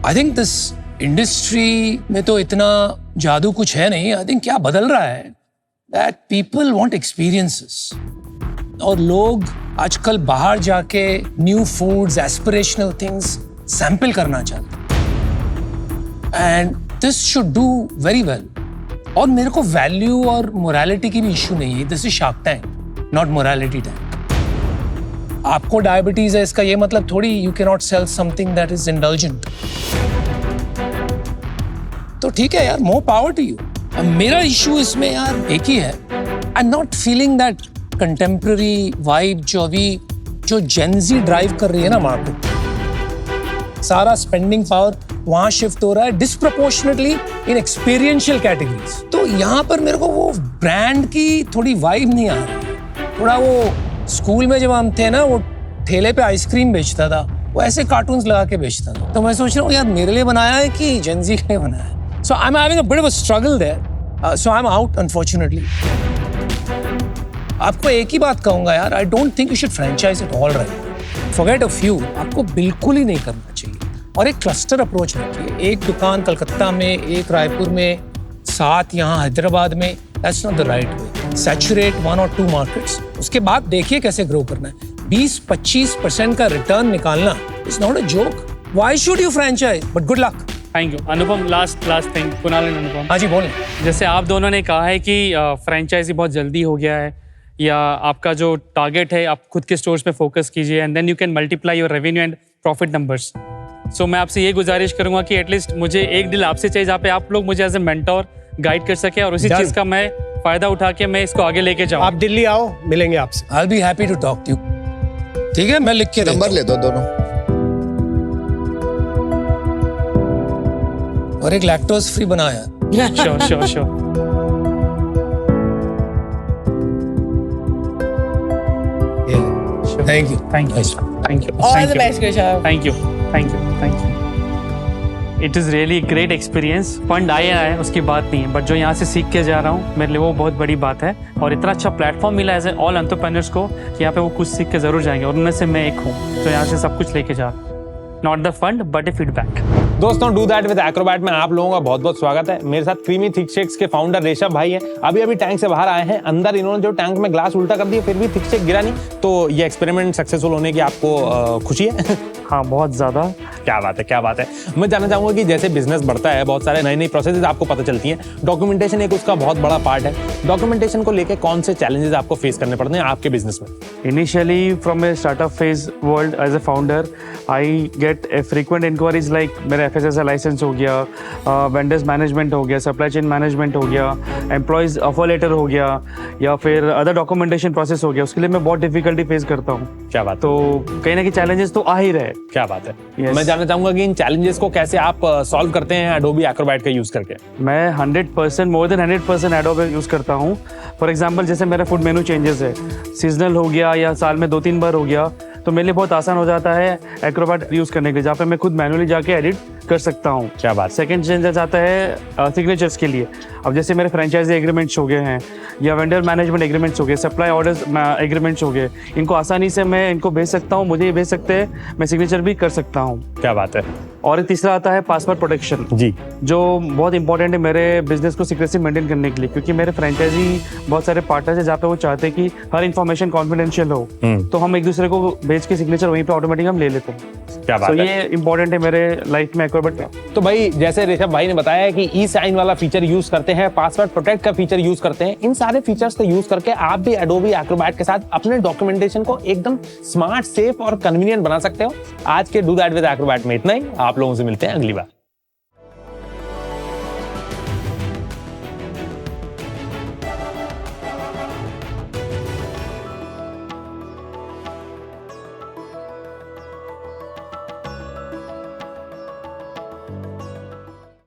I think this industry में तो इतना जादू कुछ है नहीं. आई थिंक क्या बदल रहा है दैट पीपल वांट एक्सपीरियंसेस. और लोग आजकल बाहर जाके new foods, aspirational things sample करना चाहते हैं. And this should do very well. और मेरे को वैल्यू और मोरालिटी की भी इशू नहीं है. This is shark tank, not morality tank. आपको डायबिटीज है इसका ये मतलब थोड़ी you can not sell something that is indulgent. तो ठीक है यार, मोर पावर टू यू। मेरा इशू इसमें यार एक ही है, I am not feeling that contemporary vibe जो जेनजी ड्राइव कर रही है ना मार्केट। सारा स्पेंडिंग पावर वहां शिफ्ट हो रहा है डिस्प्रोपोर्शनेटली इन एक्सपीरियंशियल कैटेगरीज। तो यहाँ पर मेरे को वो ब्रांड की थोड़ी वाइब नहीं आ रही। थोड़ा वो स्कूल में जब हम थे ना, वो ठेले पे आइसक्रीम बेचता था, वो ऐसे कार्टून्स लगा के बेचता था। तो मैं सोच रहा हूँ यार मेरे लिए बनाया है कि जेनजी के लिए बनाया है। So I'm having a bit of a struggle there. So I'm out, unfortunately. आपको एक ही बात कहूँगा यार, I don't think you should franchise it all right. Forget a few. आपको बिल्कुल ही नहीं करना चाहिए। और एक क्लस्टर अप्रोच रखिए। एक दुकान कलकत्ता में, एक रायपुर में, 7 यहाँ हैदराबाद में। That's not the right way. Saturate 1 or 2 markets. उसके बाद देखिए कैसे ग्रो करना है। 20-25% का रिटर्न निकालना is not a joke. Why should you franchise? But good luck. Thank you Anupam. Last thing, Kunal and Anupam. हाँ जी बोलें। जैसे आप दोनों ने कहा है कि फ्रेंचाइजी बहुत जल्दी हो गया है, या आपका जो टारगेट है आप खुद के स्टोर्स पे फोकस कीजिए and then you can multiply your revenue and profit numbers. So मैं आपसे ये गुजारिश करूंगा कि एटलीस्ट मुझे एक डील आपसे चाहिए जहाँ पे आप लोग मुझे एज ए मेंटोर गाइड कर सके और उसी चीज़ का मैं फायदा उठा के मैं इसको आगे लेके जाऊँ। आप दिल्ली आओ, मिलेंगे आपसे। I'll be happy to talk to you. ठीक है, मैं लिख के नंबर ले दो दोनों। और एक लैक्टोज फ्री बनाया। Sure. Thank you. All the best, Rishabh. Thank you. It is really great experience. Fund आया है उसकी बात नहीं है, बट जो यहाँ से सीख के जा रहा हूँ मेरे लिए वो बहुत बड़ी बात है। और इतना अच्छा प्लेटफॉर्म मिला एज ए ऑल एंटरप्रेन्योर्स को कि यहाँ पे वो कुछ सीख के जरूर जाएंगे, और उनमें से मैं एक हूँ जो यहाँ से सब कुछ लेके जा। Not the fund but A feedback. दोस्तों, डू दैट विद एक्रोबैट में आप लोगों का बहुत बहुत स्वागत है। मेरे साथ क्रीमी थिक शेक्स के फाउंडर ऋषभ भाई हैं। अभी टैंक से बाहर आए हैं। अंदर इन्होंने जो टैंक में ग्लास उल्टा कर दिया फिर भी थिक शेक गिरा नहीं, तो ये एक्सपेरिमेंट सक्सेसफुल होने की आपको खुशी है? हाँ, बहुत ज़्यादा। क्या बात है। मैं जानना चाहूंगा कि जैसे बिजनेस बढ़ता है, बहुत सारे नई प्रोसेसेस आपको पता चलती हैं। डॉक्यूमेंटेशन एक उसका बहुत बड़ा पार्ट है। डॉक्यूमेंटेशन को लेकर कौन से चैलेंजेस आपको फेस करने पड़ते हैं आपके बिजनेस में? Initially, from a startup phase world as a founder, I get a frequent inquiries like मेरा FSSAI लाइसेंस हो गया, वेंडर्स मैनेजमेंट हो गया, सप्लाई चेन मैनेजमेंट हो गया, एम्प्लॉयज ऑफर लेटर हो गया, या फिर अदर डॉक्यूमेंटेशन प्रोसेस हो गया। उसके लिए मैं बहुत डिफिकल्टी फेस करता हूँ। क्या बात। तो कहीं ना कहीं चैलेंजेस तो आ ही रहे। क्या बात है। Yes. मैं जानना चाहूंगा कि इन चैलेंजेस को कैसे आप सॉल्व करते हैं एडोबी एक्रोबैट का यूज करके? मैं 100% मोर देन 100% एडोबी यूज करता हूँ। फॉर एग्जांपल, जैसे मेरा फूड मेनू चेंजेस है, सीजनल हो गया या साल में 2-3 बार हो गया, तो मेरे लिए बहुत आसान हो जाता है एक्रोबैट यूज करने के लिए, जहाँ पे मैं खुद मैनुअली जाके एडिट कर सकता हूँ। क्या बात। सेकंड चेंजेस आता है सिग्नेचर्स के लिए। अब जैसे मेरे फ्रेंचाइजी एग्रीमेंट्स हो गए हैं, या वेंडर मैनेजमेंट एग्रीमेंट्स हो गए, सप्लाई ऑर्डर्स एग्रीमेंट्स हो गए, इनको आसानी से मैं इनको भेज सकता हूँ, मुझे ये भेज सकते हैं, मैं सिग्नेचर भी कर सकता हूँ। क्या बात है। और तीसरा आता है पासवर्ड प्रोटेक्शन जी, जो बहुत इंपॉर्टेंट है मेरे बिजनेस को सीक्रेसी मेंटेन करने के लिए, क्योंकि मेरे फ्रेंचाइजी बहुत सारे पार्टनर्स हैं जहाँ पे वो चाहते हैं कि हर इन्फॉर्मेशन कॉन्फिडेंशियल हो, तो हम एक दूसरे को भेज के सिग्नेचर वहीं पे ऑटोमेटिक हम ले लेते हैं। क्या बात है। ये इंपॉर्टेंट है मेरे लाइफ में एक्रोबैट। तो भाई, जैसे ऋषभ भाई ने बताया कि ई साइन वाला फीचर यूज करते हैं, पासवर्ड प्रोटेक्ट का फीचर यूज करते हैं, इन सारे फीचर्स को यूज करके आप भी एडोबी एक्रोबैट के साथ अपने डॉक्यूमेंटेशन को एकदम स्मार्ट, सेफ और कन्वीनियंट बना सकते हो। आज के डू दैट विद एक्रोबैट में इतना ही। आप लोगों से मिलते हैं अगली बार।